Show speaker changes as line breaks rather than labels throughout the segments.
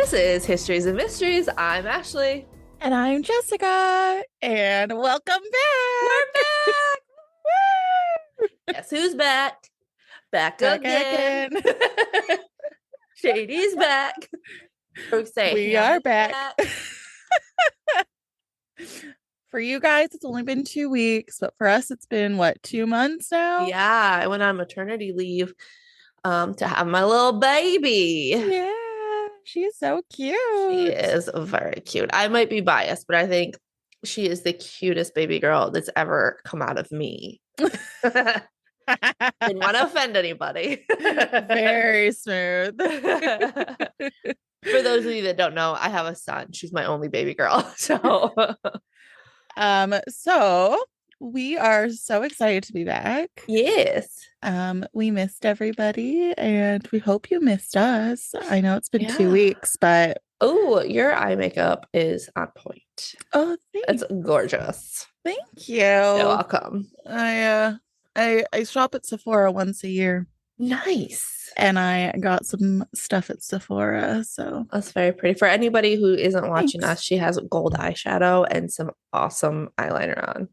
This is Histories and Mysteries. I'm Ashley.
And I'm Jessica. And welcome
We're
back.
back. Guess who's back? Back again. Shady's back.
We are back. For you guys, it's only been 2 weeks, but for us, it's been what, 2 months now?
Yeah, I went on maternity leave to have my little baby.
Yeah, she's so cute.
She is very cute. I might be biased, but I think she is the cutest baby girl that's ever come out of me. Didn't want to offend anybody.
Very smooth.
For those of you that don't know, I have a son. She's my only baby girl. So
we are so excited to be back.
yes.
We missed everybody and we hope you missed us. I know it's been 2 weeks, but
oh, your eye makeup is on point.
Oh, thanks.
It's gorgeous.
Thank you.
You're welcome.
I shop at Sephora once a year.
Nice.
And I got some stuff at Sephora, so
that's very pretty. For anybody who isn't watching us, she has gold eyeshadow and some awesome eyeliner on.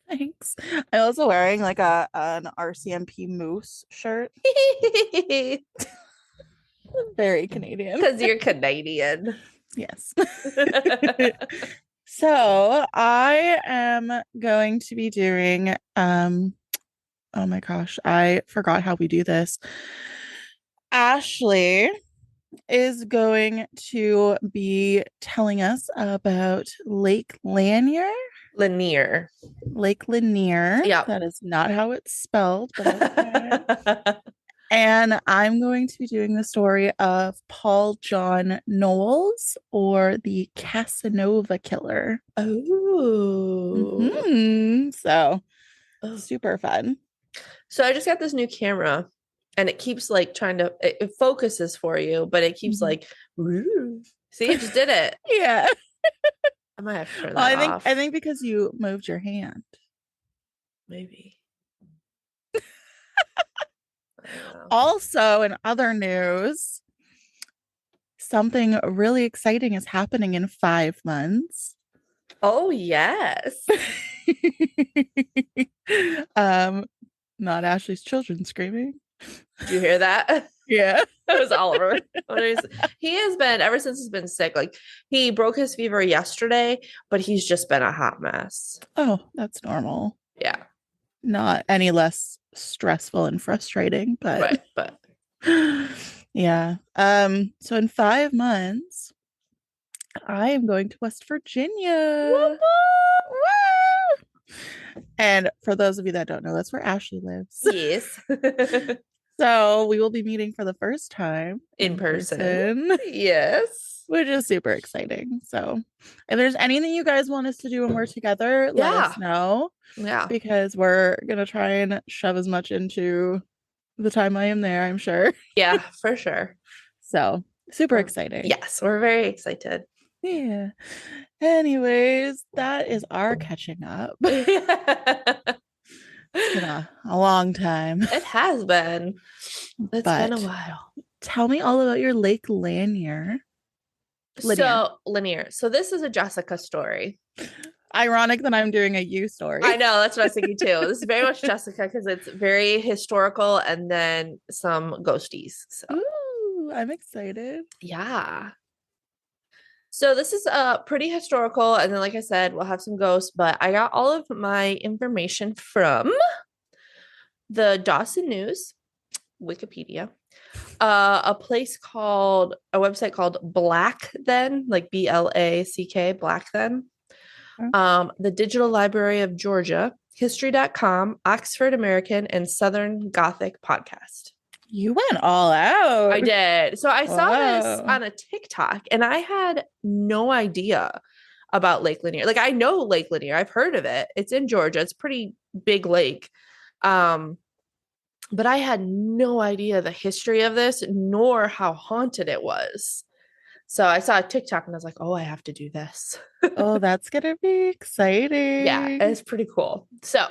Thanks. I'm also wearing like an RCMP Moose shirt. Very Canadian.
Because you're Canadian.
Yes. So I am going to be doing oh my gosh, I forgot how we do this. Ashley is going to be telling us about Lake Lanier. Lake Lanier.
Yeah.
That is not how it's spelled, but okay. And I'm going to be doing the story of Paul John Knowles, or the Casanova killer.
Oh.
So super fun.
So I just got this new camera and it keeps like it focuses for you, but it keeps like, woo. See, it just did it.
Yeah.
I might have to turn that off.
I think because you moved your hand.
Maybe.
Also, in other news, something really exciting is happening in 5 months.
Oh, yes.
Not Ashley's children screaming.
Did you hear that?
Yeah.
That was Oliver. He has been, ever since he's been sick, like he broke his fever yesterday, but he's just been a hot mess.
Oh, that's normal.
Yeah.
Not any less stressful and frustrating, but
right, but
yeah. So in 5 months, I am going to West Virginia.
Woo-hoo!
And for those of you that don't know, that's where Ashley lives.
Yes.
So we will be meeting for the first time
in person. Yes.
Which is super exciting. So if there's anything you guys want us to do when we're together, let us know.
Yeah.
Because we're going to try and shove as much into the time I am there, I'm sure.
Yeah, for sure.
So super exciting.
Yes, we're very excited.
Yeah. Anyways, that is our catching up. It's been a long time.
It has been. It's been a while.
Tell me all about your Lake Lanier.
Lanier. So this is a Jessica story.
Ironic that I'm doing a you story.
I know, that's what I was thinking too. This is very much Jessica because it's very historical and then some ghosties. So.
Ooh, I'm excited.
Yeah. So this is pretty historical, and then like I said, we'll have some ghosts, but I got all of my information from the Dawson News, Wikipedia, a website called Black Then, like BLACK, Black Then, the Digital Library of Georgia, History.com, Oxford American, and Southern Gothic Podcast.
You went all out.
I did. So I saw this on a TikTok and I had no idea about Lake Lanier. Like I know Lake Lanier. I've heard of it. It's in Georgia. It's a pretty big lake. But I had no idea the history of this nor how haunted it was. So I saw a TikTok and I was like, oh, I have to do this.
Oh, that's going to be exciting.
Yeah, it's pretty cool. So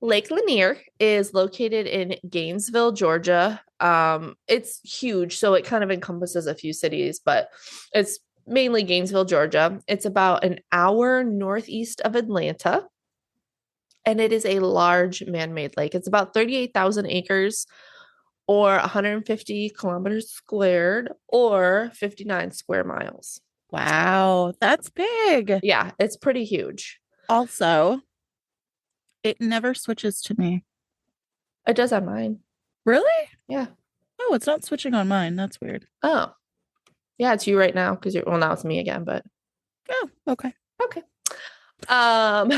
Lake Lanier is located in Gainesville, Georgia. It's huge, so it kind of encompasses a few cities, but it's mainly Gainesville, Georgia. It's about an hour northeast of Atlanta, and it is a large man-made lake. It's about 38,000 acres or 150 kilometers squared or 59 square miles.
Wow, that's big.
Yeah, it's pretty huge.
Also, it never switches to me.
It does on mine.
Really?
Yeah.
Oh, it's not switching on mine. That's weird.
Oh, yeah, it's you right now because you're, well, now it's me again, but
Oh, okay.
okay. Um,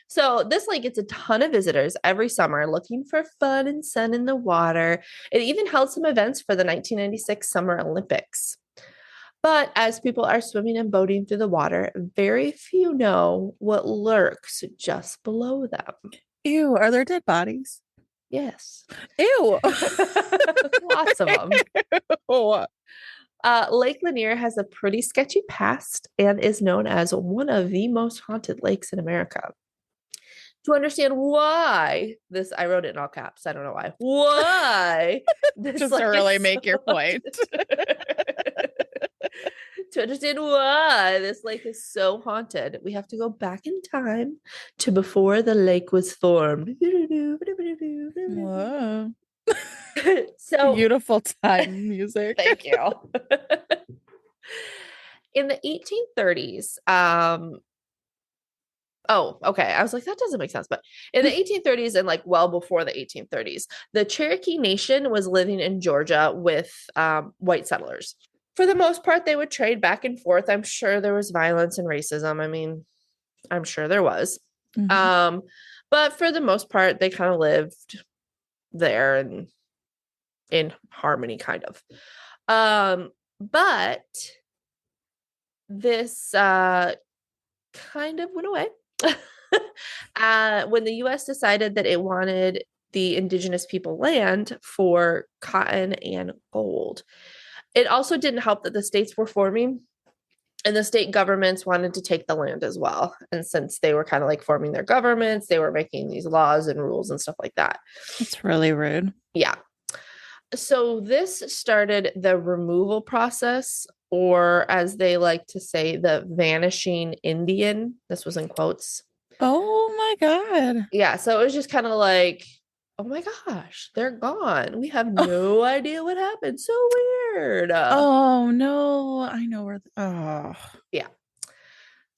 so this lake gets a ton of visitors every summer looking for fun and sun in the water. It even held some events for the 1996 Summer Olympics. But as people are swimming and boating through the water, very few know what lurks just below them.
Ew, are there dead bodies?
Yes.
Ew.
Lots of them.
Oh,
Lake Lanier has a pretty sketchy past and is known as one of the most haunted lakes in America. To understand why this, I wrote it in all caps. I don't know why. Why this
just to
lake
really
is
make your
so
point.
To understand why this lake is so haunted, we have to go back in time to before the lake was formed.
Whoa.
So,
Beautiful time music.
thank you. In the 1830s, oh, okay. I was like, that doesn't make sense. But in the 1830s and like well before the 1830s, the Cherokee Nation was living in Georgia with white settlers. For the most part, they would trade back and forth. I'm sure there was violence and racism. I mean, I'm sure there was.
Mhm.
But for the most part, they kind of lived there and in harmony, kind of. But this kind of went away when the US decided that it wanted the indigenous people land for cotton and gold. It also didn't help that the states were forming and the state governments wanted to take the land as well. And since they were kind of like forming their governments, they were making these laws and rules and stuff like that.
That's really rude.
Yeah. So this started the removal process, or as they like to say, the vanishing Indian. This was in quotes.
Oh my God.
Yeah. So it was just kind of like, oh my gosh, they're gone. We have no idea what happened. So weird.
Oh no. I know where. Oh.
Yeah.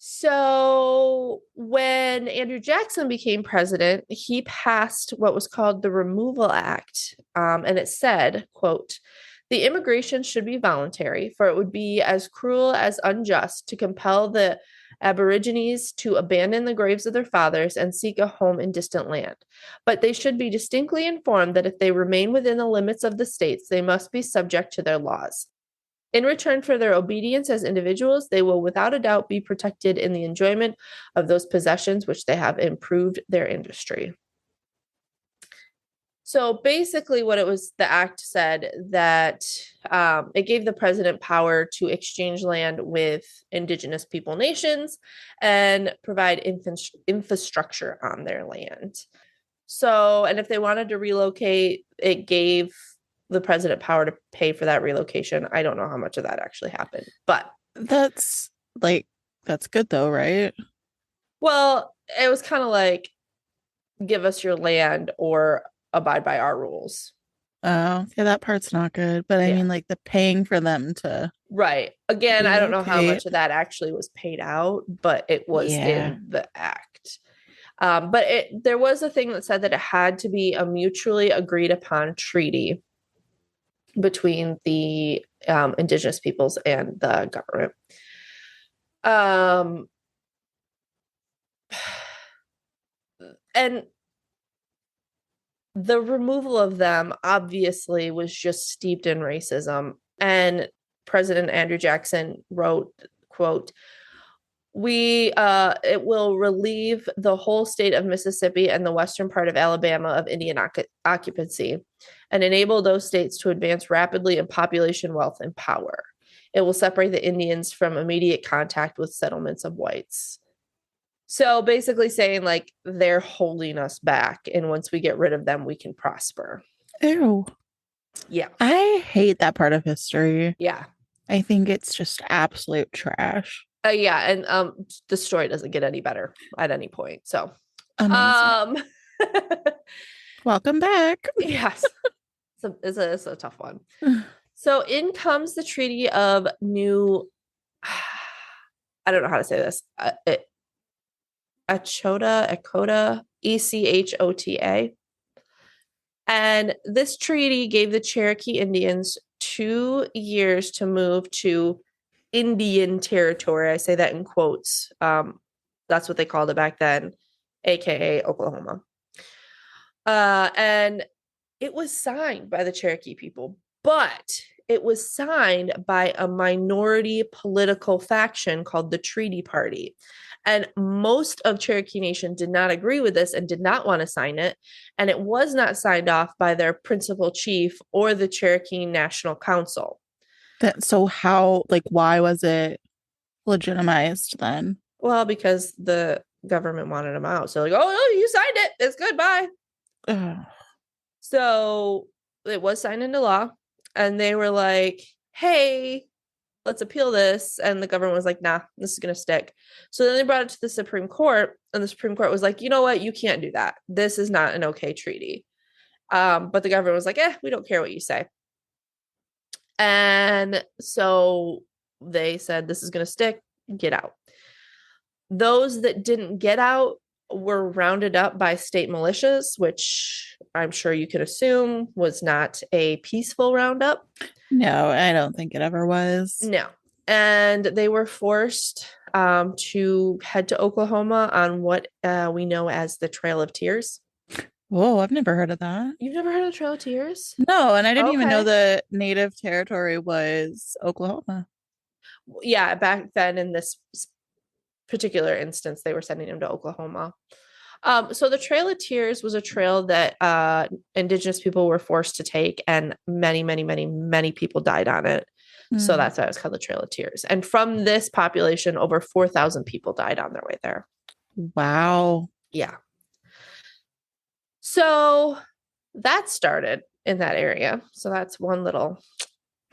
So when Andrew Jackson became president, he passed what was called the Removal Act. And it said, quote, the immigration should be voluntary, for it would be as cruel as unjust to compel the Aborigines to abandon the graves of their fathers and seek a home in distant land. But they should be distinctly informed that if they remain within the limits of the states, they must be subject to their laws. In return for their obedience as individuals, they will without a doubt be protected in the enjoyment of those possessions which they have improved their industry. So basically, what it was, the act said that it gave the president power to exchange land with indigenous people nations and provide infrastructure on their land. So, and if they wanted to relocate, it gave the president power to pay for that relocation. I don't know how much of that actually happened, but
That's like, that's good though, right?
well, it was kind of like give us your land or abide by our rules.
Oh, yeah, that part's not good. But I
Yeah.
mean, like the paying for them to
Right. Again, I don't know how
relocate.
much of that actually was paid out, but it was
Yeah.
in the act. But there was a thing that said that it had to be a mutually agreed upon treaty between the indigenous peoples and the government. Um, and the removal of them obviously was just steeped in racism. And President Andrew Jackson wrote, quote, we it will relieve the whole state of Mississippi and the western part of Alabama of Indian occupancy and enable those states to advance rapidly in population, wealth, and power. It will separate the Indians from immediate contact with settlements of whites. So basically saying like they're holding us back, and once we get rid of them, we can prosper.
Ew.
Yeah.
I hate that part of history.
Yeah.
I think it's just absolute trash.
Yeah, and the story doesn't get any better at any point. So
Amazing.
um
Welcome back.
yes. It's a tough one. So in comes the Treaty of New I don't know how to say this. Echota, Echota. And this treaty gave the Cherokee Indians 2 years to move to Indian territory. I say that in quotes. That's what they called it back then, aka Oklahoma. And it was signed by the Cherokee people, but it was signed by a minority political faction called the Treaty Party. And most of Cherokee Nation did not agree with this and did not want to sign it. And it was not signed off by their principal chief or the Cherokee National Council.
So how, like, why was it legitimized then?
Well, because the government wanted them out. So like, oh, you signed it. It's good. Bye.
Ugh.
So it was signed into law. And they were like, hey, let's appeal this. And the government was like, nah, this is going to stick. So then they brought it to the Supreme Court. And the Supreme Court was like, you know what? You can't do that. This is not an okay treaty. But the government was like, we don't care what you say. And so they said, this is going to stick. Get out. Those that didn't get out were rounded up by state militias, which I'm sure you could assume was not a peaceful roundup.
No, I don't think it ever was.
No. And they were forced to head to Oklahoma on what we know as the Trail of Tears.
Whoa, I've never heard of that.
You've never heard of the Trail of Tears?
No, and I didn't even know
Okay.
the native territory was Oklahoma.
Yeah, back then in this particular instance, they were sending him to Oklahoma. So the Trail of Tears was a trail that Indigenous people were forced to take, and many, many, many, many people died on it. So that's why it's called the Trail of Tears. And from this population, over 4,000 people died on their way there.
Wow.
Yeah. So that started in that area. So that's one little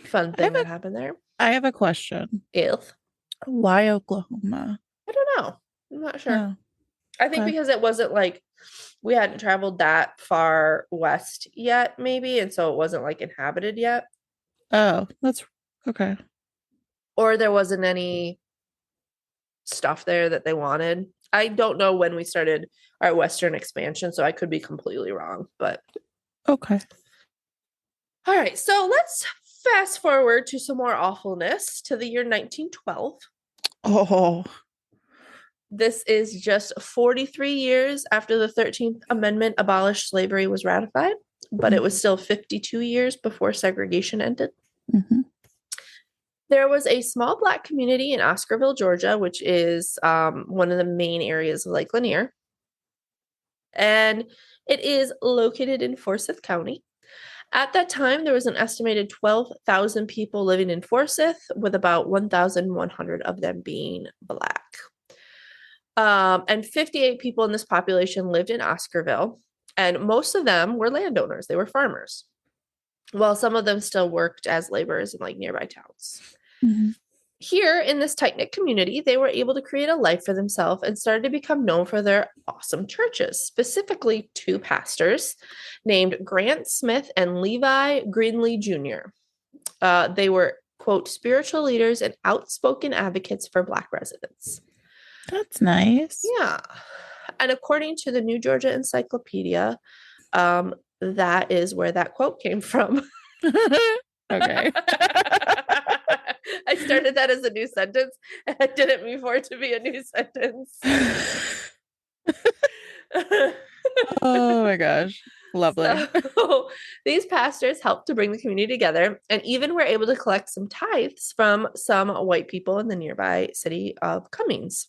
fun thing that happened there.
I have a question.
If
Why Oklahoma?
I don't know. I'm not sure.
Oh,
I think
okay.
because it wasn't like we hadn't traveled that far west yet, maybe. And so it wasn't like inhabited yet.
Oh, that's okay.
Or there wasn't any stuff there that they wanted. I don't know when we started our Western expansion, so I could be completely wrong. But
Okay.
all right, so let's fast forward to some more awfulness to the year 1912.
Oh,
This is just 43 years after the 13th Amendment abolished slavery was ratified, but it was still 52 years before segregation ended.
mm-hmm.
There was a small Black community in Oscarville, Georgia, which is one of the main areas of Lake Lanier. And it is located in Forsyth County. At that time, there was an estimated 12,000 people living in Forsyth, with about 1,100 of them being Black. And 58 people in this population lived in Oscarville, and most of them were landowners. They were farmers, while some of them still worked as laborers in like nearby towns.
Mm-hmm.
Here in this tight-knit community, they were able to create a life for themselves and started to become known for their awesome churches, specifically two pastors named Grant Smith and Levi Greenlee Jr. They were, quote, spiritual leaders and outspoken advocates for Black residents.
That's nice.
Yeah. And according to the New Georgia Encyclopedia, that is where that quote came from.
Okay.
I started that as a new sentence, and I didn't mean for it to be a new sentence.
Oh my gosh. Lovely.
So, these pastors helped to bring the community together, and even were able to collect some tithes from some white people in the nearby city of Cummings.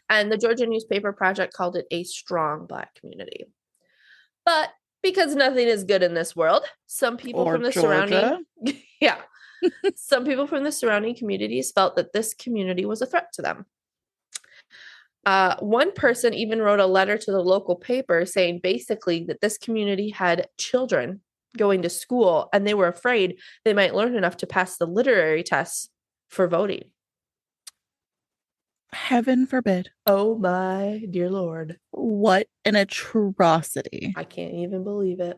And the Georgia Newspaper Project called it a strong Black community. But because nothing is good in this world, some people from the surrounding some people from the surrounding communities felt that this community was a threat to them. One person even wrote a letter to the local paper saying basically that this community had children going to school and they were afraid they might learn enough to pass the literary tests for voting.
Heaven forbid.
Oh my dear Lord.
What an atrocity.
I can't even believe it.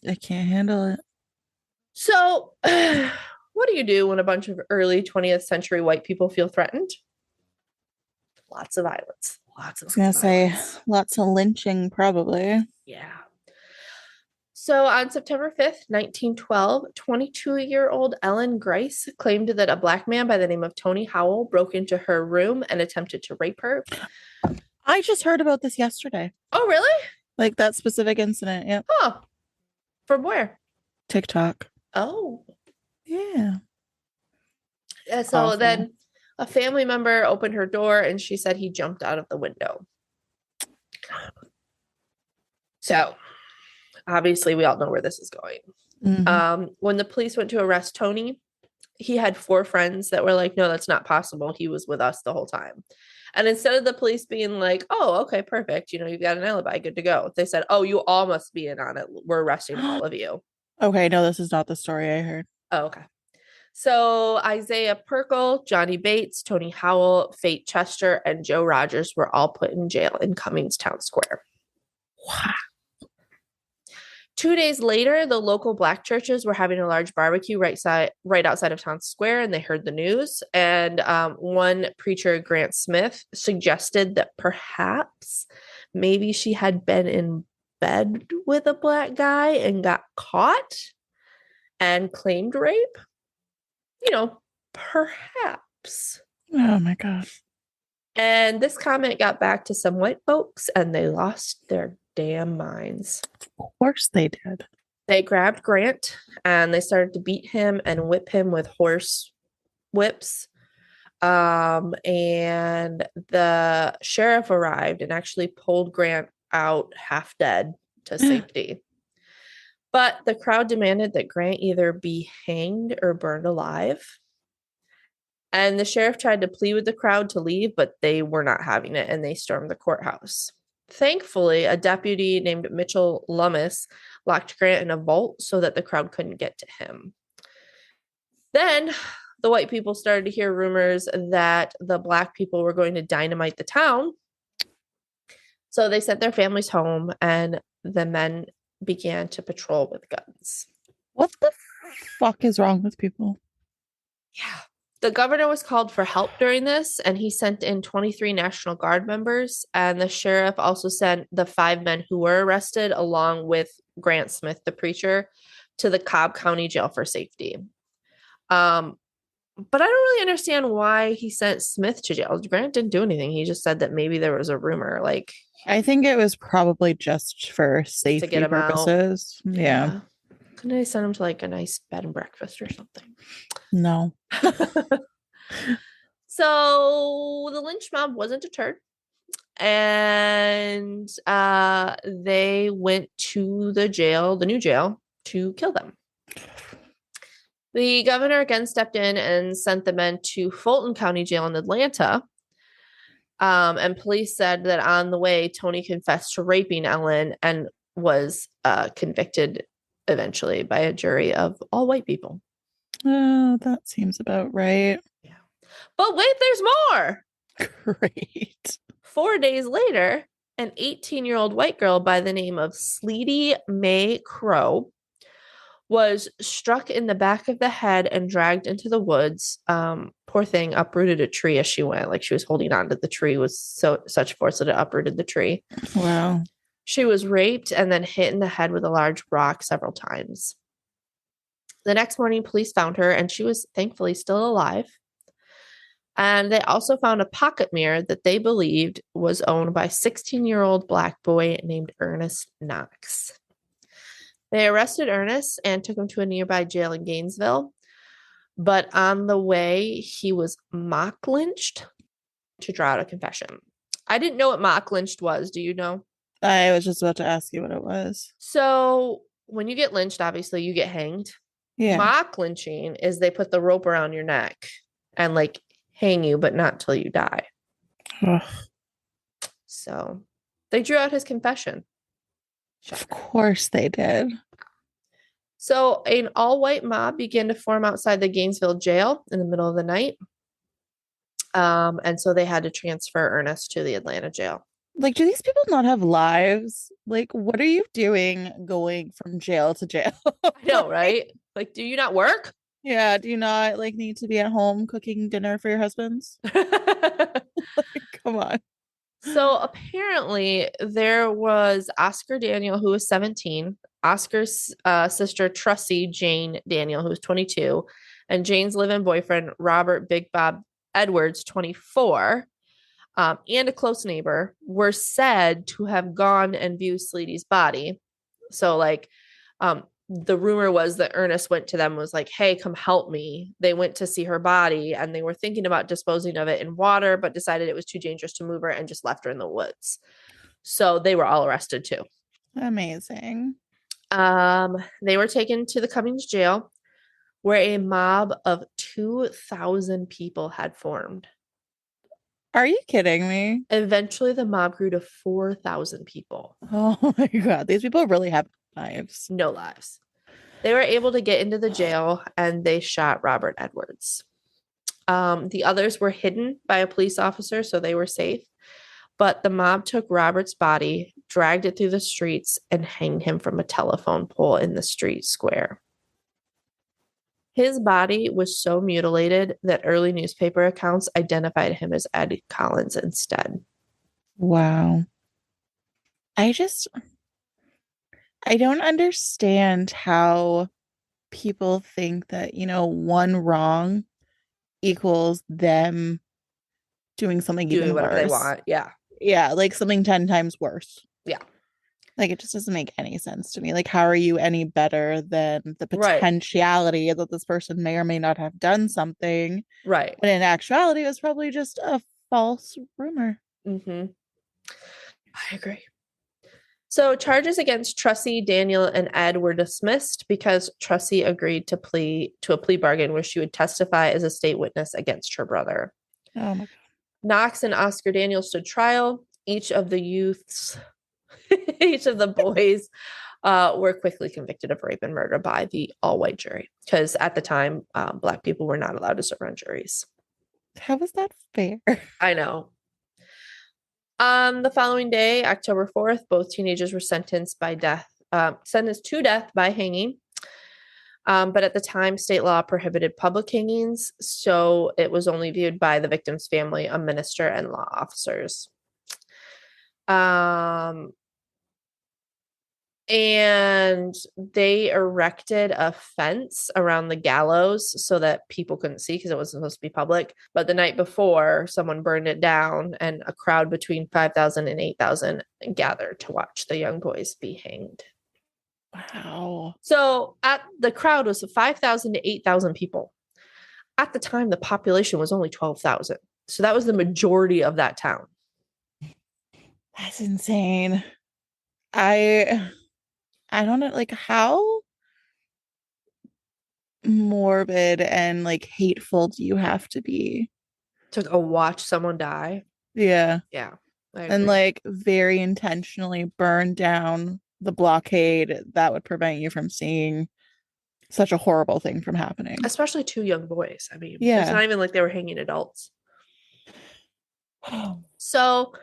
I can't handle it.
So, what do you do when a bunch of early 20th century white people feel threatened? Lots of violence. Lots
I
of
was gonna say
violence.
lots of lynching, probably.
Yeah. So on September 5th, 1912, 22-year-old Ellen Grice claimed that a black man by the name of Tony Howell broke into her room and attempted to rape her.
I just heard about this yesterday.
Oh, really?
Like that specific incident. Yep.
Huh. From where?
TikTok.
Oh.
Yeah.
So
Awful.
then a family member opened her door and she said he jumped out of the window. So obviously we all know where this is going. When the police went to arrest Tony, he had 4 friends that were like, no, that's not possible. He was with us the whole time. And instead of the police being like, oh, okay, perfect. You've got an alibi, good to go. They said, oh, you all must be in on it. We're arresting all of you.
Okay, no, this is not the story I heard.
Oh, okay. So Isaiah Perkle, Johnny Bates, Tony Howell, Fate Chester, and Joe Rogers were all put in jail in Cummings Town Square.
Wow.
2 days later, the local black churches were having a large barbecue right outside of town square, and they heard the news. And one preacher, Grant Smith, suggested that perhaps maybe she had been in bed with a black guy and got caught and claimed rape. Perhaps.
Oh my God.
And this comment got back to some white folks, and they lost their damn minds.
Of course they did.
They grabbed Grant and they started to beat him and whip him with horse whips. And the sheriff arrived and actually pulled Grant out half dead to safety. But the crowd demanded that Grant either be hanged or burned alive. And the sheriff tried to plead with the crowd to leave, but they were not having it, and they stormed the courthouse. Thankfully, a deputy named Mitchell Lummis locked Grant in a vault so that the crowd couldn't get to him. Then the white people started to hear rumors that the black people were going to dynamite the town. So they sent their families home, and the men began to patrol with guns.
What the fuck is wrong with people?
Yeah. The governor was called for help during this, and he sent in 23 National Guard members, and the sheriff also sent the 5 men who were arrested, along with Grant Smith, the preacher, to the Cobb County Jail for safety. But I don't really understand why he sent Smith to jail. Grant didn't do anything. He just said that maybe there was a rumor, like...
I think it was probably just for safety
to get him
purposes.
Out.
Yeah.
Couldn't I send him to like a nice bed and breakfast or something?
No.
So the lynch mob wasn't deterred, and they went to the new jail, to kill them. The governor again stepped in and sent the men to Fulton County Jail in Atlanta. And police said that on the way, Tony confessed to raping Ellen and was convicted eventually by a jury of all white people.
Oh, that seems about right.
Yeah. But wait, there's more.
Great.
4 days later, an 18-year-old white girl by the name of Sleety Mae Crow was struck in the back of the head and dragged into the woods. Poor thing, uprooted a tree as she went. Like, she was holding on to the tree with such force that it uprooted the tree.
Wow.
She was raped and then hit in the head with a large rock several times. The next morning, police found her, and she was thankfully still alive. And they also found a pocket mirror that they believed was owned by a 16-year-old black boy named Ernest Knox. They arrested Ernest and took him to a nearby jail in Gainesville. But on the way, he was mock lynched to draw out a confession. I didn't know what mock lynched was. Do you know?
I was just about to ask you what it was.
So when you get lynched, obviously you get hanged.
Yeah.
Mock lynching is they put the rope around your neck and like hang you, but not till you die.
Ugh.
So they drew out his confession.
Of
Shocker.
course they did.
So an all-white mob began to form outside the Gainesville jail in the middle of the night. And so they had to transfer Ernest to the Atlanta jail.
Like, do these people not have lives? Like, what are you doing going from jail to jail?
I know,
Like,
right? Like, do you not work?
yeah, do you not like need to be at home cooking dinner for your husbands? Like, come on.
So apparently there was Oscar Daniel, who was 17, Oscar's sister Trussie Jane Daniel, who was 22, and Jane's live-in boyfriend Robert Big Bob Edwards, 24, and a close neighbor were said to have gone and viewed Sleety's body. So like the rumor was that Ernest went to them, was like, hey, come help me. They went to see her body and they were thinking about disposing of it in water, but decided it was too dangerous to move her and just left her in the woods. So they were all arrested too.
Amazing.
They were taken to the Cummings jail where a mob of 2,000 people had formed.
Are you kidding me?
Eventually, the mob grew to 4,000 people.
Oh my God. These people really have lives.
No lives. They were able to get into the jail and they shot Robert Edwards. The others were hidden by a police officer, so they were safe. But the mob took Robert's body, dragged it through the streets, and hanged him from a telephone pole in the street square. His body was so mutilated that early newspaper accounts identified him as Ed Collins instead.
Wow. I just, I don't understand how people think that, one wrong equals them doing something
Doing
even
whatever they
worse.
want. Yeah.
Yeah, like something 10 times worse.
Yeah.
Like it just doesn't make any sense to me. Like, how are you any better than the
Right.
potentiality that this person may or may not have done something
Right.
when in actuality it was probably just a false rumor?
Mm-hmm. I agree. So charges against Trussie, Daniel, and Ed were dismissed because Trussie agreed to a plea bargain where she would testify as a state witness against her brother.
Oh my God.
Knox and Oscar Daniel stood trial. Each of the youths, each of the boys were quickly convicted of rape and murder by the all-white jury because at the time, Black people were not allowed to serve on juries.
How is that fair?
I know. On the following day, October 4th, both teenagers were sentenced to death by hanging. But at the time, state law prohibited public hangings, so it was only viewed by the victim's family, a minister, and law officers. And they erected a fence around the gallows so that people couldn't see because it wasn't supposed to be public. But the night before, someone burned it down, and a crowd between 5,000 and 8,000 gathered to watch the young boys be hanged.
Wow.
So the crowd was 5,000 to 8,000 people. At the time, the population was only 12,000. So that was the majority of that town.
That's insane. I don't know, like how morbid and like hateful do you have to be?
To go watch someone die.
Yeah.
Yeah.
And like very intentionally burn down the blockade that would prevent you from seeing such a horrible thing from happening.
Especially two young boys. I mean,
yeah.
It's not even like they were hanging adults. So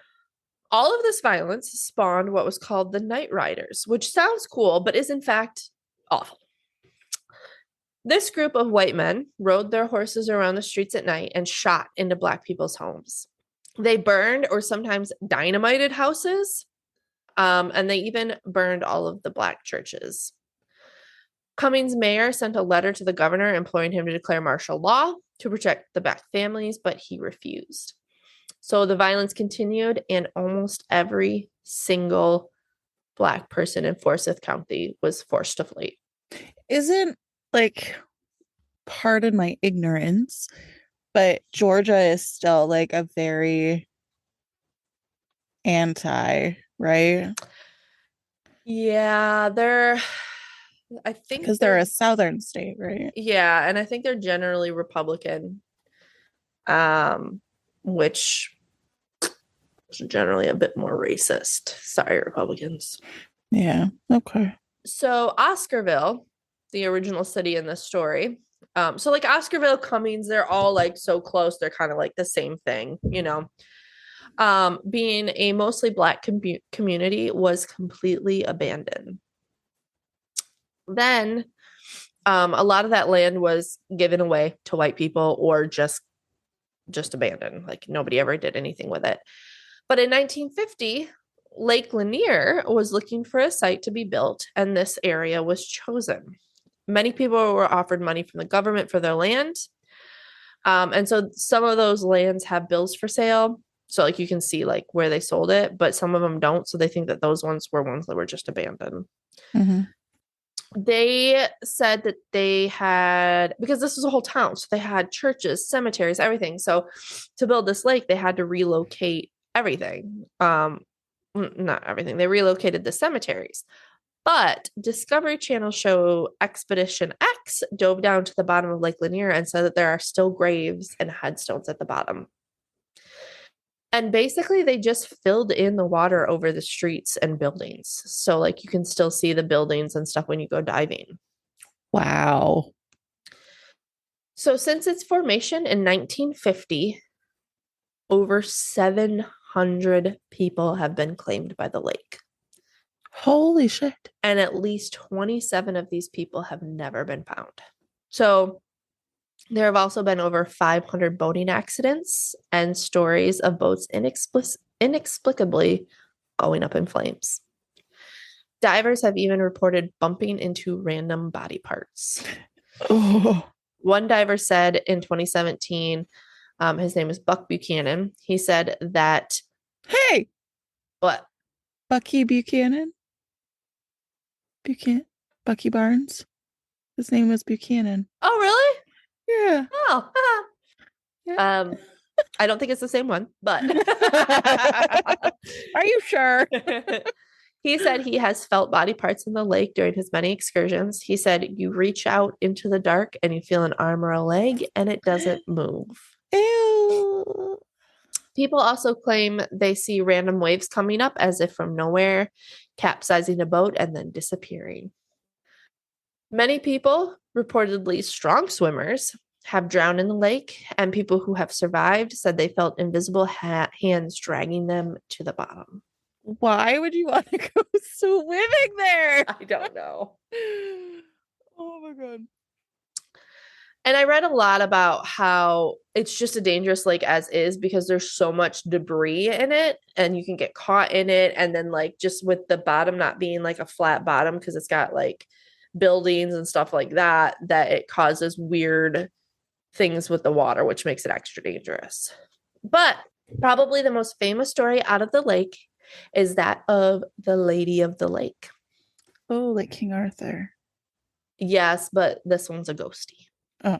all of this violence spawned what was called the Night Riders, which sounds cool, but is in fact awful. This group of white men rode their horses around the streets at night and shot into Black people's homes. They burned or sometimes dynamited houses, and they even burned all of the Black churches. Cummings' mayor sent a letter to the governor imploring him to declare martial law to protect the Black families, but he refused. So the violence continued, and almost every single Black person in Forsyth County was forced to flee.
Isn't like, pardon my ignorance, but Georgia is still like a very anti, right?
Yeah, I think
Because they're a southern state, right?
Yeah, and I think they're generally Republican, which generally a bit more racist. Sorry, Republicans.
Yeah. Okay.
So Oscarville, the original city in this story. So like Oscarville, Cummings, they're all like so close. They're kind of like the same thing, you know. Being a mostly black community was completely abandoned. Then a lot of that land was given away to white people or just abandoned. Like nobody ever did anything with it. But in 1950, Lake Lanier was looking for a site to be built, and this area was chosen. Many people were offered money from the government for their land. And so some of those lands have bills for sale. So like you can see like where they sold it, but some of them don't. So they think that those ones that were just abandoned.
Mm-hmm.
They said that they had, because this was a whole town, so they had churches, cemeteries, everything. So to build this lake, they had to relocate everything. Not everything. They relocated the cemeteries. But Discovery Channel show Expedition X dove down to the bottom of Lake Lanier and said that there are still graves and headstones at the bottom. And basically, they just filled in the water over the streets and buildings. So, like, you can still see the buildings and stuff when you go diving.
Wow.
So, since its formation in 1950, over 700 people have been claimed by the lake.
Holy shit.
And at least 27 of these people have never been found. So, there have also been over 500 boating accidents and stories of boats inexplicably going up in flames. Divers have even reported bumping into random body parts.
Oh.
One diver said in 2017, his name is Buck Buchanan. He said that.
Hey!
What?
Bucky Buchanan? Bucky Barnes? His name was Buchanan.
Oh, really?
Yeah.
Oh. Yeah. I don't think it's the same one, but.
Are you sure?
He said he has felt body parts in the lake during his many excursions. He said you reach out into the dark and you feel an arm or a leg and it doesn't move.
Ew.
People also claim they see random waves coming up as if from nowhere, capsizing a boat and then disappearing. Many people, reportedly strong swimmers, have drowned in the lake, and people who have survived said they felt invisible hands dragging them to the bottom.
Why would you want to go swimming there?
I don't know.
Oh my God.
And I read a lot about how it's just a dangerous lake as is because there's so much debris in it and you can get caught in it. And then like just with the bottom not being like a flat bottom because it's got like buildings and stuff like that, that it causes weird things with the water, which makes it extra dangerous. But probably the most famous story out of the lake is that of the Lady of the Lake.
Oh, like King Arthur.
Yes, but this one's a ghosty.
Oh.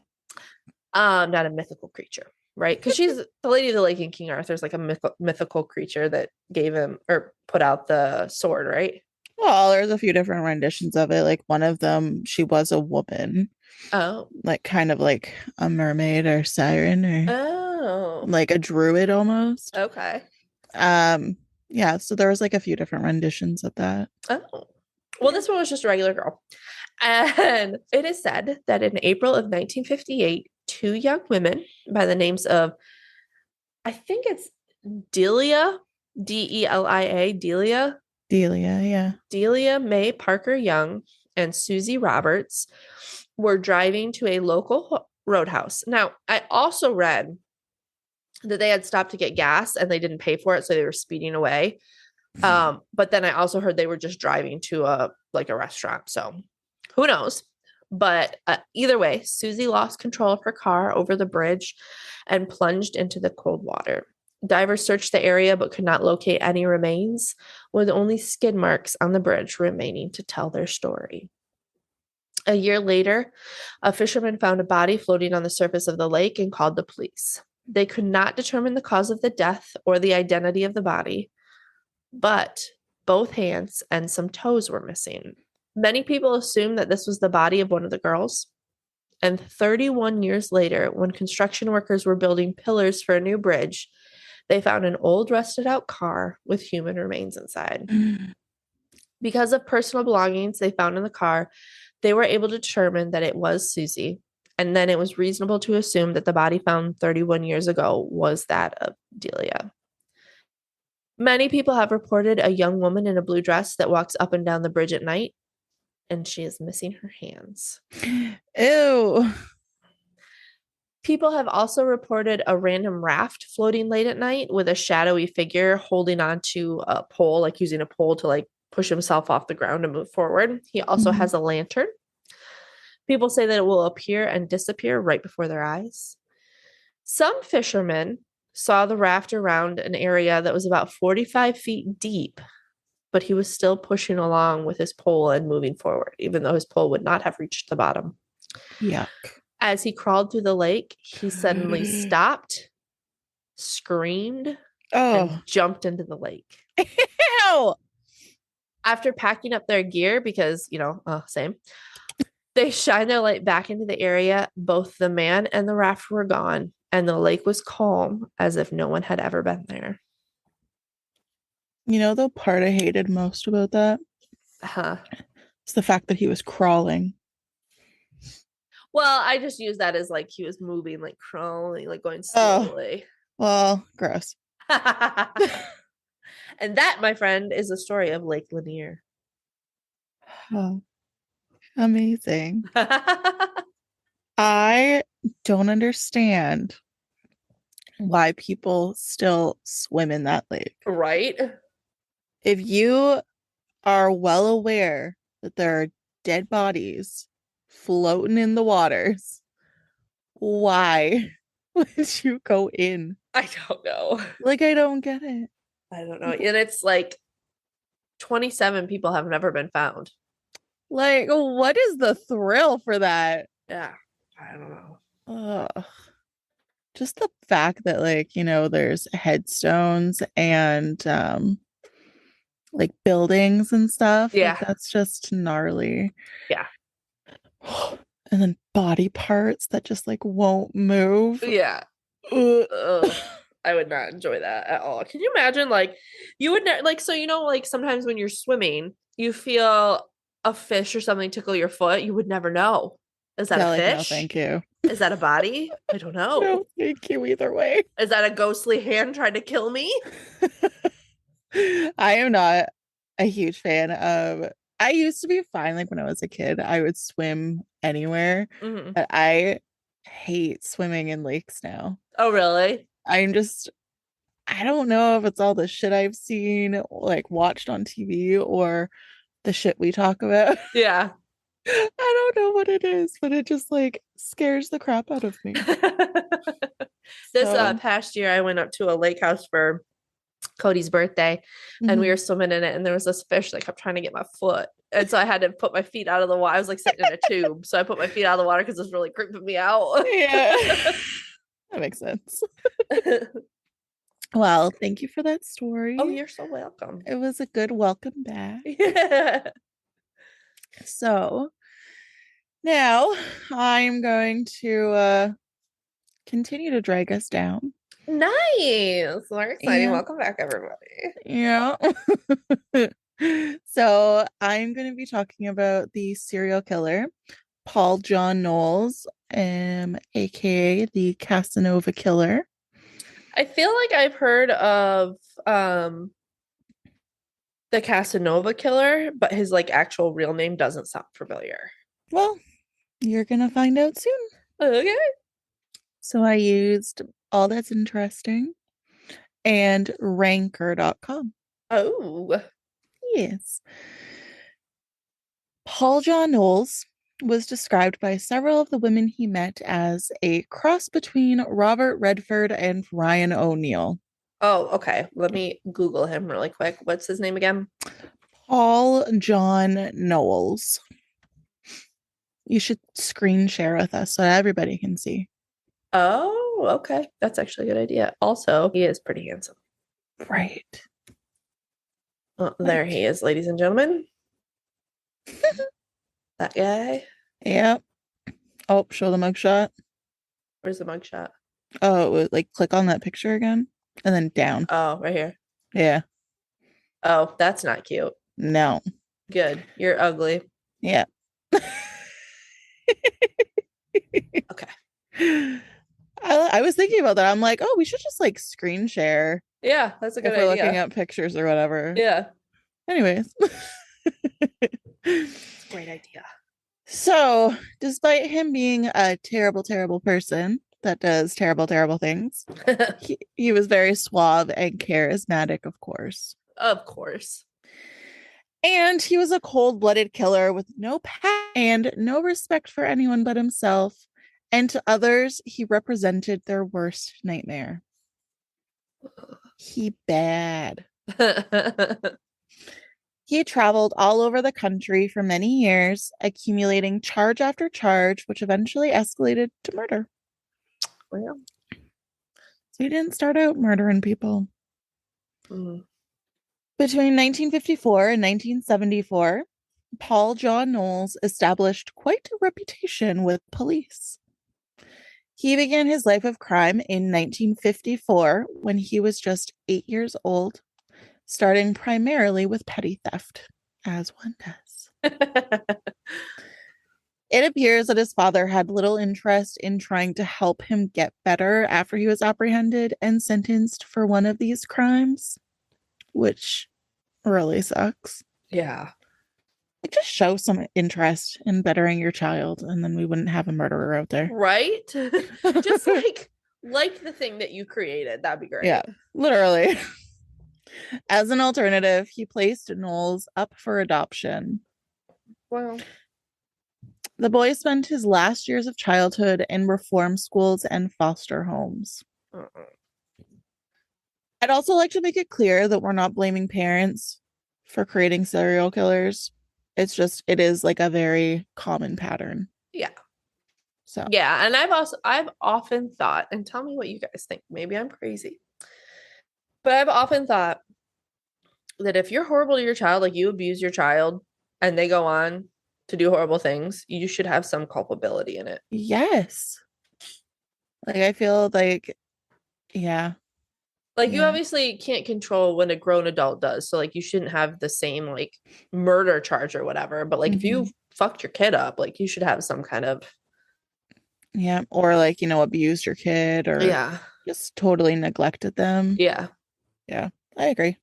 Not a mythical creature, right? Because she's the Lady of the Lake in King Arthur's like a mythical creature that gave him or put out the sword, right?
Well, there's a few different renditions of it. Like one of them, she was a woman.
Oh.
Like kind of like a mermaid or siren or like a druid almost.
Okay.
Yeah, so there was like a few different renditions of that.
Oh. Well, this one was just a regular girl. And it is said that in April of 1958, two young women by the names of, I think it's Delia, Delia,
Yeah.
Delia Mae Parker Young and Susie Roberts were driving to a local roadhouse. Now, I also read that they had stopped to get gas and they didn't pay for it, so they were speeding away. But then I also heard they were just driving to a restaurant. So who knows? But either way, Susie lost control of her car over the bridge and plunged into the cold water. Divers searched the area but could not locate any remains, with only skid marks on the bridge remaining to tell their story. A year later, a fisherman found a body floating on the surface of the lake and called the police. They could not determine the cause of the death or the identity of the body, but both hands and some toes were missing. Many people assumed that this was the body of one of the girls. And 31 years later, when construction workers were building pillars for a new bridge, they found an old rusted out car with human remains inside. Because of personal belongings they found in the car, they were able to determine that it was Susie. And then it was reasonable to assume that the body found 31 years ago was that of Delia. Many people have reported a young woman in a blue dress that walks up and down the bridge at night, and she is missing her hands.
Ew.
People have also reported a random raft floating late at night with a shadowy figure holding onto a pole, like using a pole to like push himself off the ground and move forward. He also has a lantern. People say that it will appear and disappear right before their eyes. Some fishermen saw the raft around an area that was about 45 feet deep, but he was still pushing along with his pole and moving forward, even though his pole would not have reached the bottom.
Yuck.
As he crawled through the lake, he suddenly stopped, screamed, and jumped into the lake.
Ew.
After packing up their gear, because, same, they shined their light back into the area. Both the man and the raft were gone, and the lake was calm as if no one had ever been there.
You know the part I hated most about that? It's the fact that he was crawling.
Well, I just use that as like he was moving, like crawling, like going slowly.
Well, gross.
And that, my friend, is the story of Lake Lanier.
Oh, amazing. I don't understand why people still swim in that lake.
Right?
If you are well aware that there are dead bodies floating in the waters, why would you go in?
I don't know.
Like, I don't get it.
I don't know. And it's like 27 people have never been found.
Like, what is the thrill for that?
Yeah. I don't know.
Ugh. Just the fact that, like, there's headstones and like buildings and stuff.
Yeah.
Like, that's just gnarly.
Yeah.
And then body parts that just like won't move.
Yeah. Ugh. I would not enjoy that at all. Can you imagine, like, you would like, so like sometimes when you're swimming, you feel a fish or something tickle your foot, you would never know. Is that a fish?
No, thank you.
Is that a body? I don't know.
No, thank you either way.
Is that a ghostly hand trying to kill me?
I am not a huge fan of. I used to be fine, like when I was a kid. I would swim anywhere, but I hate swimming in lakes now.
Oh, really?
I don't know if it's all the shit I've seen, like watched on TV, or the shit we talk about.
Yeah.
I don't know what it is, but it just like scares the crap out of me.
This past year, I went up to a lake house for Cody's birthday, and we were swimming in it, and there was this fish that kept trying to get my foot. And so I had to put my feet out of the water. I was like sitting in a tube. So I put my feet out of the water because it was really creeping me out.
Yeah. That makes sense. Well, thank you for that story.
Oh, you're so welcome.
It was a good welcome back.
Yeah.
So now I'm going to continue to drag us down.
Nice. We're exciting.
Yeah.
Welcome back, everybody.
Yeah. So I'm going to be talking about the serial killer, Paul John Knowles, aka the Casanova killer.
I feel like I've heard of the Casanova killer, but his like actual real name doesn't sound familiar.
Well, you're going to find out soon.
Okay.
So I used All That's Interesting and Ranker.com.
Oh.
Yes. Paul John Knowles was described by several of the women he met as a cross between Robert Redford and Ryan O'Neal.
Oh, okay. Let me Google him really quick. What's his name again?
Paul John Knowles. You should screen share with us so everybody can see.
Oh, okay. That's actually a good idea. Also, he is pretty handsome.
Right.
Oh, there he is, ladies and gentlemen. That guy.
Yep. Oh, show the mugshot.
Where's the mugshot?
Oh, like click on that picture again. and then down.
Oh, right here.
Yeah.
Oh, that's not cute.
No.
Good. You're ugly.
Yeah.
Okay.
I was thinking about that. I'm like, oh, we should just like screen share
Yeah, that's a good
if we're looking
idea.
at pictures or whatever.
Yeah,
Anyways.
it's a great idea.
So, despite him being a terrible, terrible person that does terrible, terrible things, he was very suave and charismatic, of course.
Of course.
And he was a cold blooded killer with no past and no respect for anyone but himself. And to others, he represented their worst nightmare. He bad. He traveled all over the country for many years, accumulating charge after charge, which eventually escalated to murder.
Well,
So he didn't start out murdering people.
mm.
Between 1954 and 1974, Paul John Knowles established quite a reputation with police. He began his life of crime in 1954 when he was just 8 years old, starting primarily with petty theft, as one does. It appears that his father had little interest in trying to help him get better after he was apprehended and sentenced for one of these crimes, which really sucks.
Yeah.
Like, just show some interest in bettering your child, and then we wouldn't have a murderer out there.
Right? Just like the thing that you created. That'd be great.
Yeah, literally. As an alternative, he placed Knowles up for adoption.
Well,
The boy spent his last years of childhood in reform schools and foster homes.
uh-uh.
I'd also like to make it clear that we're not blaming parents for creating serial killers. It's just, it is like a very common pattern.
Yeah.
So,
Yeah. And I've often thought, and tell me what you guys think. Maybe I'm crazy, but I've often thought that if you're horrible to your child, like you abuse your child and they go on to do horrible things, you should have some culpability in it.
yes. Like, I feel like, yeah.
Like you
Yeah.
obviously can't control when a grown adult does. So like you shouldn't have the same like murder charge or whatever. But like if you fucked your kid up, like you should have some kind of
Yeah. Or like, abused your kid or
yeah.
just totally neglected them.
Yeah.
Yeah. I agree.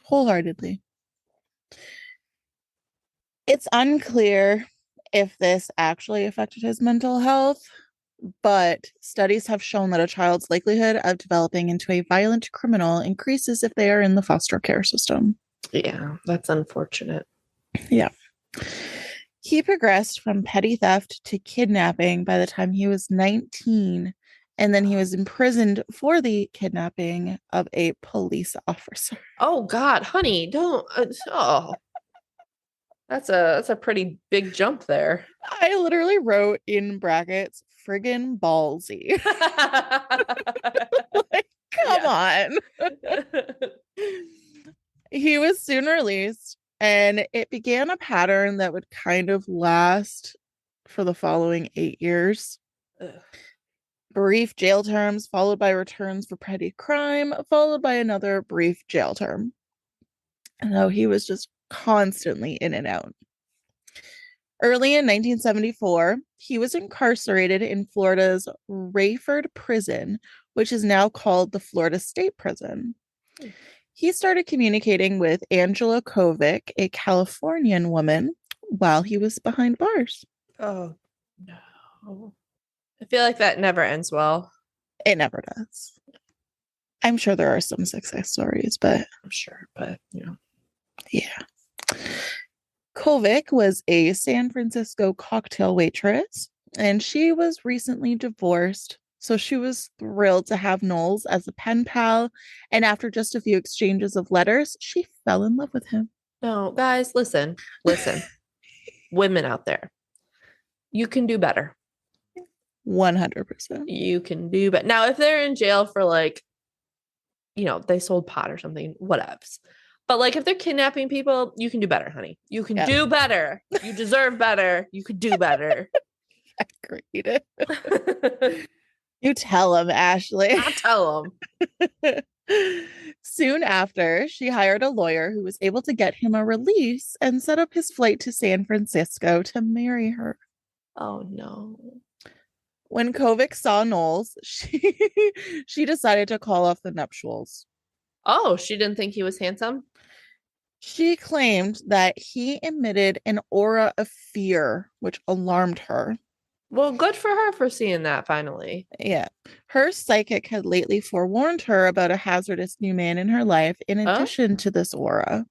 Wholeheartedly. It's unclear if this actually affected his mental health, but studies have shown that a child's likelihood of developing into a violent criminal increases if they are in the foster care system.
Yeah, that's unfortunate.
Yeah. He progressed from petty theft to kidnapping by the time he was 19, and then he was imprisoned for the kidnapping of a police officer.
Oh God, honey, don't. Oh, that's a pretty big jump there.
I literally wrote in brackets, friggin' ballsy. Like, come on. He was soon released, and it began a pattern that would kind of last for the following 8 years.
Ugh.
Brief jail terms, followed by returns for petty crime, followed by another brief jail term. And so he was just constantly in and out. Early in 1974, he was incarcerated in Florida's Rayford Prison, which is now called the Florida State Prison. He started communicating with Angela Kovic, a Californian woman, while he was behind bars.
Oh no. I feel like that never ends well.
It never does. I'm sure there are some success stories, but
I'm sure, but
yeah. Kovic was a San Francisco cocktail waitress, and she was recently divorced. So she was thrilled to have Knowles as a pen pal. And after just a few exchanges of letters, she fell in love with him.
No, guys, listen. Women out there, you can do better.
100%.
You can do better. Now, if they're in jail for like, they sold pot or something, whatevs. But like if they're kidnapping people, you can do better, honey. You can do better. You deserve better. You could do better.
Agreed. You tell him, Ashley.
I'll tell him.
Soon after, she hired a lawyer who was able to get him a release and set up his flight to San Francisco to marry her.
Oh no.
When Kovic saw Knowles, she decided to call off the nuptials.
Oh, she didn't think he was handsome?
She claimed that he emitted an aura of fear, which alarmed her.
Well, good for her for seeing that finally.
Yeah. Her psychic had lately forewarned her about a hazardous new man in her life, in
Oh,
addition to this aura.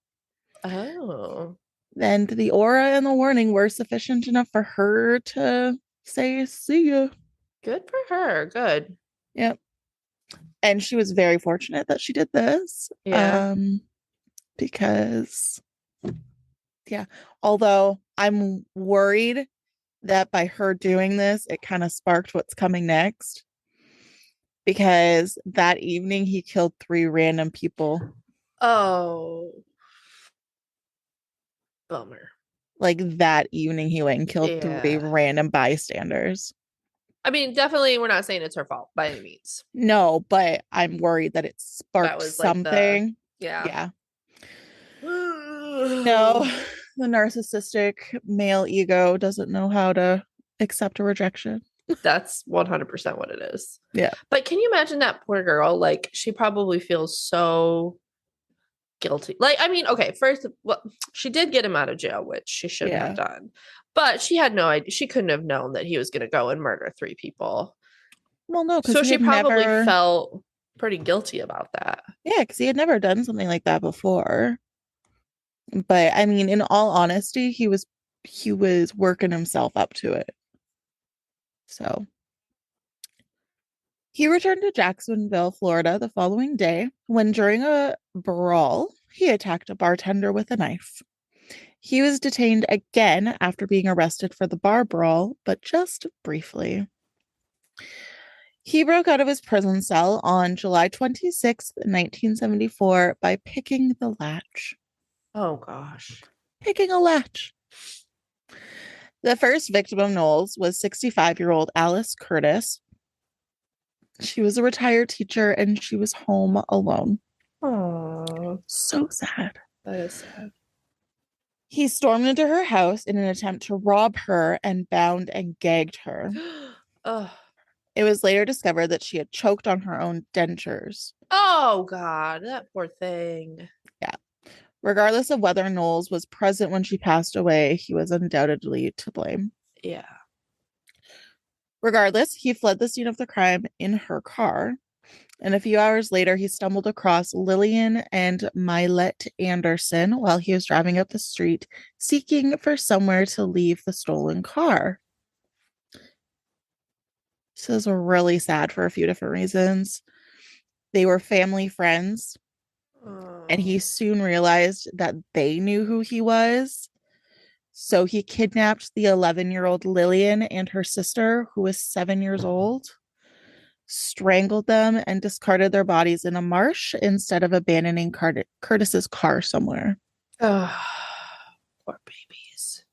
oh,
And the aura and the warning were sufficient enough for her to say, see ya.
good for her. Good.
Yep. And she was very fortunate that she did this.
Yeah.
Because, yeah, although I'm worried that by her doing this, it kind of sparked what's coming next. Because that evening he killed 3 random people.
Oh, bummer.
Like that evening he went and killed 3
Yeah.
random bystanders.
I mean, definitely, we're not saying it's her fault by any means.
No, but I'm worried that it
That
sparked
was like the,
something.
yeah.
Yeah. No, the narcissistic male ego doesn't know how to accept a rejection.
That's 100% what it is.
Yeah.
But can you imagine that poor girl? Like, she probably feels so guilty. Like, I mean, okay, first, well, she did get him out of jail, which she shouldn't have
Yeah.
done. But she had no idea. She couldn't have known that he was going to go and murder 3 people.
Well, no, because
So
he
she
had
probably
never,
felt pretty guilty about that.
yeah, because he had never done something like that before. But I mean, in all honesty, he was working himself up to it. So he returned to Jacksonville, Florida the following day when, during a brawl, he attacked a bartender with a knife. He was detained again after being arrested for the bar brawl, but just briefly. He broke out of his prison cell on July 26th, 1974, by picking the latch.
Oh, gosh.
Picking a latch. The first victim of Knowles was 65-year-old Alice Curtis. She was a retired teacher and she was home alone.
Oh,
So sad.
that is sad.
He stormed into her house in an attempt to rob her and bound and gagged her.
Oh,
It was later discovered that she had choked on her own dentures.
oh, God, that poor thing.
Yeah. Regardless of whether Knowles was present when she passed away, he was undoubtedly to blame.
Yeah.
Regardless, he fled the scene of the crime in her car. And a few hours later, he stumbled across Lillian and Mylette Anderson while he was driving up the street, seeking for somewhere to leave the stolen car. This is really sad for a few different reasons. They were family friends, and he soon realized that they knew who he was. So he kidnapped the 11-year-old Lillian and her sister, who was 7 years old, strangled them, and discarded their bodies in a marsh instead of abandoning Curtis's car somewhere.
Oh, poor babies.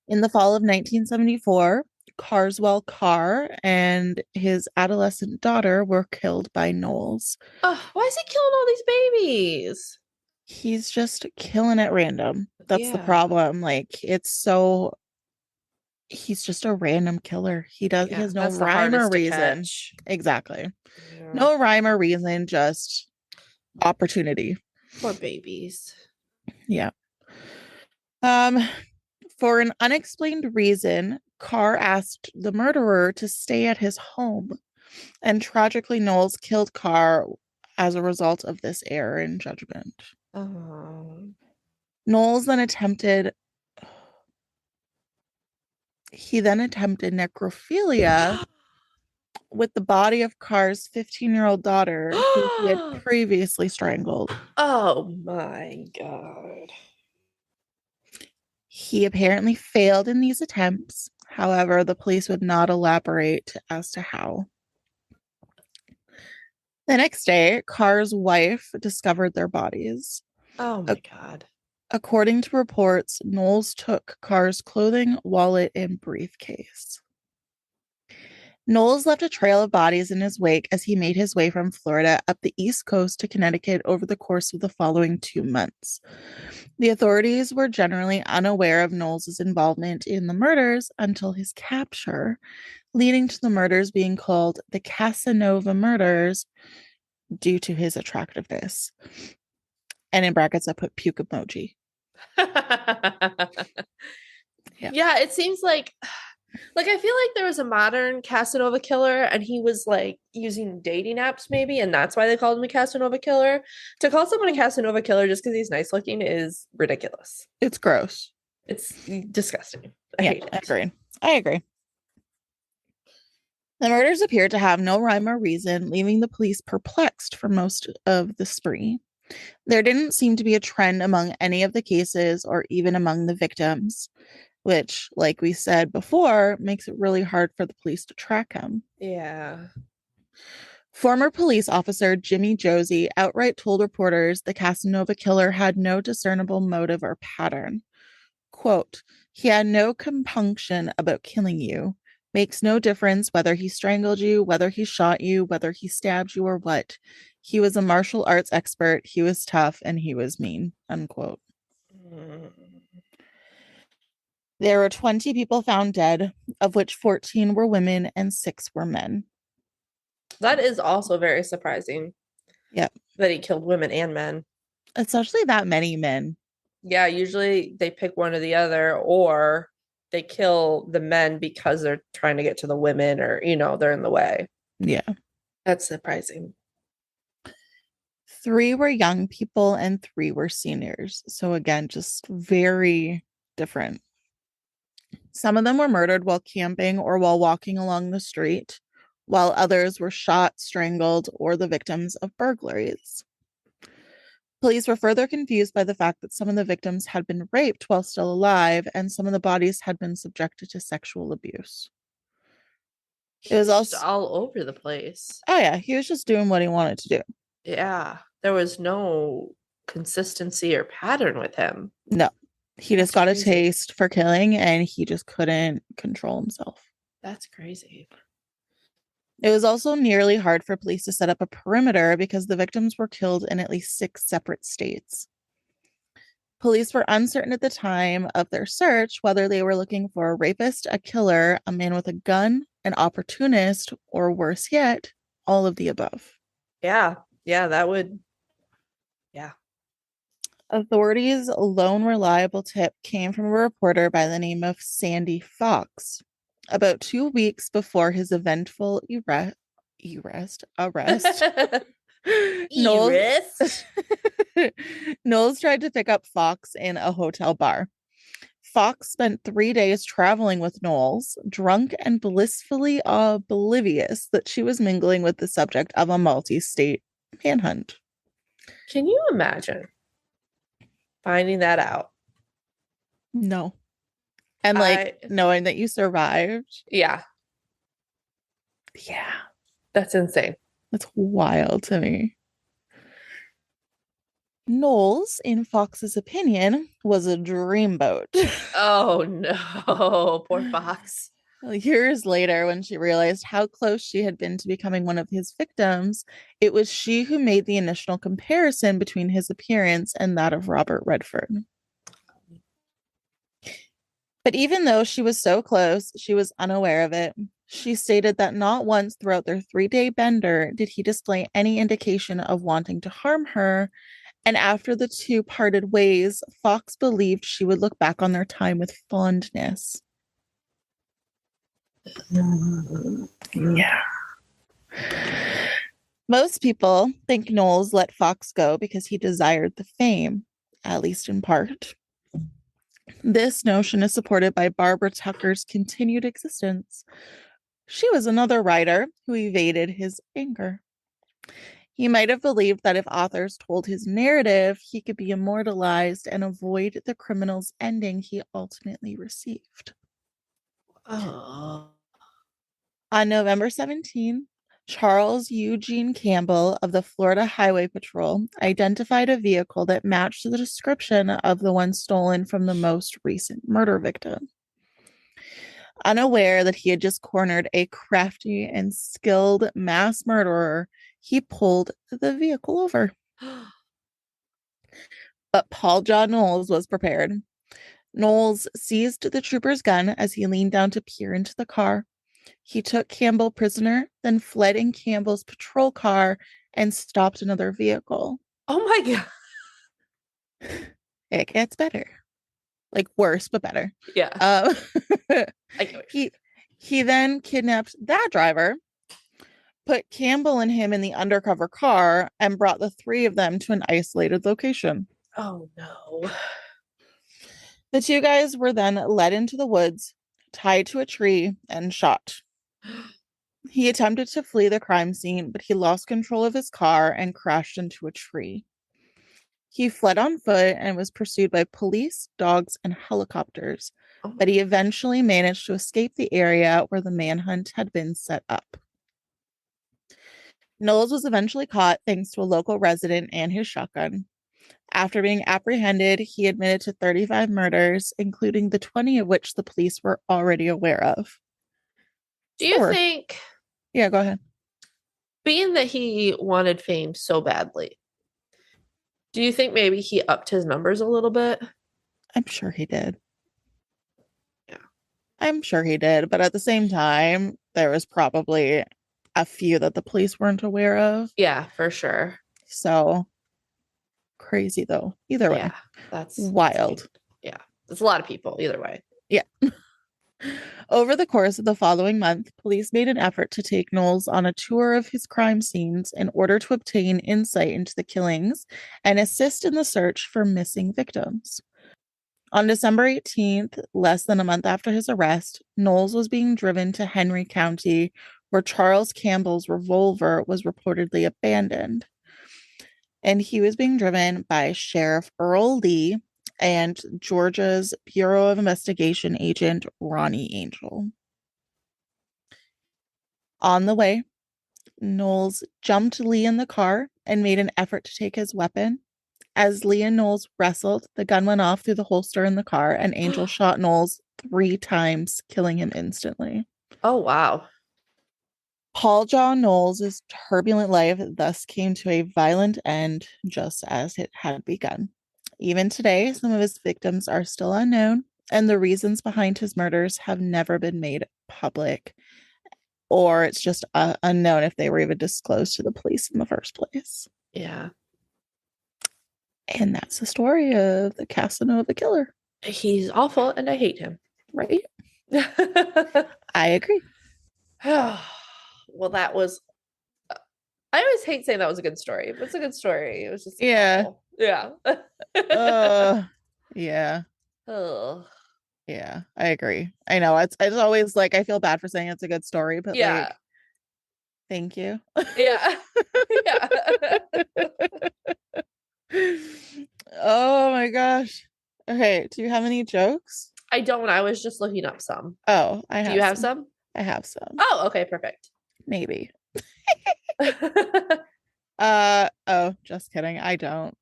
In the fall of 1974, Carswell Carr and his adolescent daughter were killed by Knowles.
Oh, why is he killing all these babies?
He's just killing at random. That's the
Yeah.
problem. Like, he's just a random killer. He
Yeah,
has no
that's the
rhyme or
hardest to
reason.
catch.
Exactly.
Yeah.
No rhyme or reason, just opportunity.
Poor babies.
Yeah. Um, for an unexplained reason, Carr asked the murderer to stay at his home, and tragically, Knowles killed Carr as a result of this error in judgment.
Oh.
Knowles then attempted necrophilia with the body of Carr's 15-year-old daughter, who he had previously strangled.
Oh my God.
He apparently failed in these attempts. However, the police would not elaborate as to how. The next day, Carr's wife discovered their bodies.
Oh my God.
According to reports, Knowles took Carr's clothing, wallet, and briefcase. Knowles left a trail of bodies in his wake as he made his way from Florida up the East Coast to Connecticut over the course of the following 2 months. The authorities were generally unaware of Knowles' involvement in the murders until his capture, leading to the murders being called the Casanova murders due to his attractiveness. And in brackets, I put puke emoji.
Yeah. Yeah, it seems like I feel like there was a modern Casanova killer and he was like using dating apps maybe, and that's why they called him a Casanova killer. To call someone a Casanova killer just because he's nice looking is ridiculous.
It's gross.
It's disgusting. I
Yeah,
hate it.
I agree. I agree. The murders appeared to have no rhyme or reason, leaving the police perplexed for most of the spree. There didn't seem to be a trend among any of the cases or even among the victims, which, like we said before, makes it really hard for the police to track him.
Yeah.
Former police officer Jimmy Josie outright told reporters the Casanova killer had no discernible motive or pattern. Quote, he had no compunction about killing you. Makes no difference whether he strangled you, whether he shot you, whether he stabbed you, or what. He was a martial arts expert. He was tough and he was mean. Unquote. There were 20 people found dead, of which 14 were women and 6 were men.
That is also very surprising.
Yep.
That he killed women and men.
Especially that many men.
Yeah, usually they pick one or the other, or they kill the men because they're trying to get to the women, or they're in the way.
Yeah.
That's surprising.
3 were young people and 3 were seniors. So again, just very different. Some of them were murdered while camping or while walking along the street, while others were shot, strangled, or the victims of burglaries. Police were further confused by the fact that some of the victims had been raped while still alive, and some of the bodies had been subjected to sexual abuse. It was also
just all over the place.
Oh yeah, he was just doing what he wanted to do.
Yeah, there was no consistency or pattern with him.
No, he just got a taste for killing, and he just couldn't control himself.
That's crazy.
It was also nearly hard for police to set up a perimeter because the victims were killed in at least 6 separate states. Police were uncertain at the time of their search whether they were looking for a rapist, a killer, a man with a gun, an opportunist, or worse yet, all of the above.
Yeah, that would. Yeah.
Authorities' lone reliable tip came from a reporter by the name of Sandy Fox. About 2 weeks before his eventful arrest, Knowles tried to pick up Fox in a hotel bar. Fox spent 3 days traveling with Knowles, drunk and blissfully oblivious that she was mingling with the subject of a multi-state manhunt.
Can you imagine finding that out?
No. And knowing that you survived.
Yeah.
Yeah.
That's insane.
That's wild to me. Knowles, in Fox's opinion, was a dreamboat.
Oh no, poor Fox.
Years later, when she realized how close she had been to becoming one of his victims, it was she who made the initial comparison between his appearance and that of Robert Redford. But even though she was so close, she was unaware of it. She stated that not once throughout their 3-day bender did he display any indication of wanting to harm her. And after the two parted ways, Fox believed she would look back on their time with fondness. Yeah. Most people think Knowles let Fox go because he desired the fame, at least in part. This notion is supported by Barbara Tucker's continued existence. She was another writer who evaded his anger. He might have believed that if authors told his narrative, he could be immortalized and avoid the criminal's ending he ultimately received.
Oh.
On November 17, Charles Eugene Campbell of the Florida Highway Patrol identified a vehicle that matched the description of the one stolen from the most recent murder victim. Unaware that he had just cornered a crafty and skilled mass murderer, he pulled the vehicle over. But Paul John Knowles was prepared. Knowles seized the trooper's gun as he leaned down to peer into the car. He took Campbell prisoner, then fled in Campbell's patrol car and stopped another vehicle.
Oh my God.
It gets better. Like worse, but better.
Yeah.
Uh,
I get
he then kidnapped that driver, put Campbell and him in the undercover car, and brought the three of them to an isolated location.
Oh no.
The two guys were then led into the woods, tied to a tree, and shot. He attempted to flee the crime scene, but he lost control of his car and crashed into a tree. He fled on foot and was pursued by police, dogs, and helicopters,
Oh
but he eventually managed to escape the area where the manhunt had been set up. Knowles was eventually caught thanks to a local resident and his shotgun. After being apprehended, he admitted to 35 murders, including the 20 of which the police were already aware of.
do you think,
Yeah, go ahead.
being that he wanted fame so badly, do you think maybe he upped his numbers a little bit?
I'm sure he did.
Yeah.
I'm sure he did. But at the same time, there was probably a few that the police weren't aware of.
Yeah, for sure.
So crazy, though. Either way,
Yeah, that's
wild.
insane. Yeah, it's a lot of people either way.
Yeah. Over the course of the following month, police made an effort to take Knowles on a tour of his crime scenes in order to obtain insight into the killings and assist in the search for missing victims. On December 18th, less than a month after his arrest, Knowles was being driven to Henry County, where Charles Campbell's revolver was reportedly abandoned. And he was being driven by Sheriff Earl Lee and Georgia's Bureau of Investigation agent Ronnie Angel. On the way, Knowles jumped Lee in the car and made an effort to take his weapon. As Lee and Knowles wrestled, the gun went off through the holster in the car, and Angel shot Knowles 3 times, killing him instantly.
Oh wow.
Paul John Knowles' turbulent life thus came to a violent end, just as it had begun. Even today, some of his victims are still unknown, and the reasons behind his murders have never been made public, or it's just unknown if they were even disclosed to the police in the first place.
Yeah.
And that's the story of the Casanova killer.
He's awful and I hate him.
Right? I agree.
Well, that was. I always hate saying that was a good story, but it's a good story. It was just
Yeah.
awful. Yeah.
Yeah.
Oh.
Yeah, I agree. I know it's always like I feel bad for saying it's a good story, but
Yeah.
like thank you.
Yeah. Yeah.
Oh my gosh. Okay, do you have any jokes?
I don't. I was just looking up some.
Oh, I
Do
have
you have
some.
some?
I have some.
Oh, okay, perfect.
Maybe. Oh, just kidding. I don't.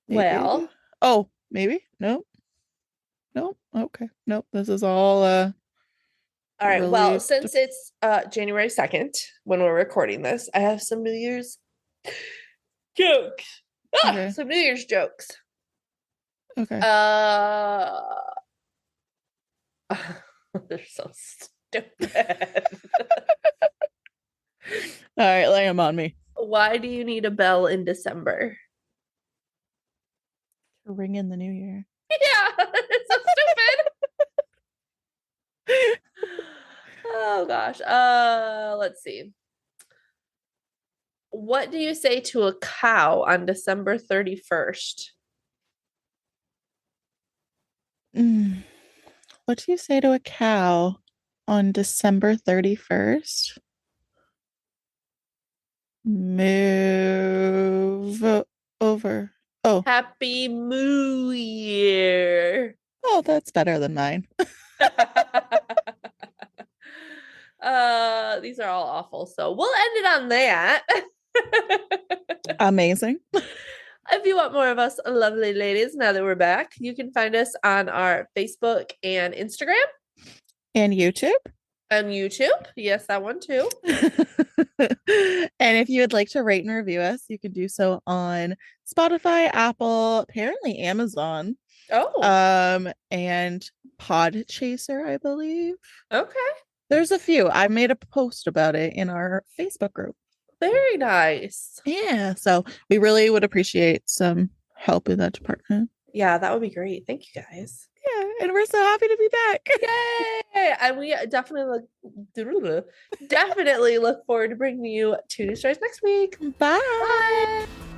Well,
Oh, maybe. Nope. Nope. Okay. Nope. This is all
all right. Well,
really
since it's January 2nd when we're recording this, I have some New Year's jokes.
okay.
Some New Year's jokes.
Okay.
They're so stupid.
All right, lay them on me.
Why do you need a bell in December?
Ring in the new year.
Yeah, it's so stupid. Oh gosh. Let's see. What do you say to a cow on December 31st?
What do you say to a cow on December 31st? Move over. Oh,
Happy Moo Year.
oh, that's better than mine.
These are all awful, so we'll end it on that.
Amazing.
If you want more of us lovely ladies, now that we're back, you can find us on our Facebook and Instagram
And YouTube.
and YouTube. Yes, that one too.
And if you would like to rate and review us, you can do so on Spotify, Apple, apparently Amazon,
Oh,
and Podchaser, I believe.
okay.
There's a few. I made a post about it in our Facebook group.
Very nice.
Yeah, so we really would appreciate some help in that department.
Yeah, that would be great. Thank you guys.
Yeah, and we're so happy to be back.
Yay! And we definitely look forward to bringing you two new stories next week.
Bye.
Bye.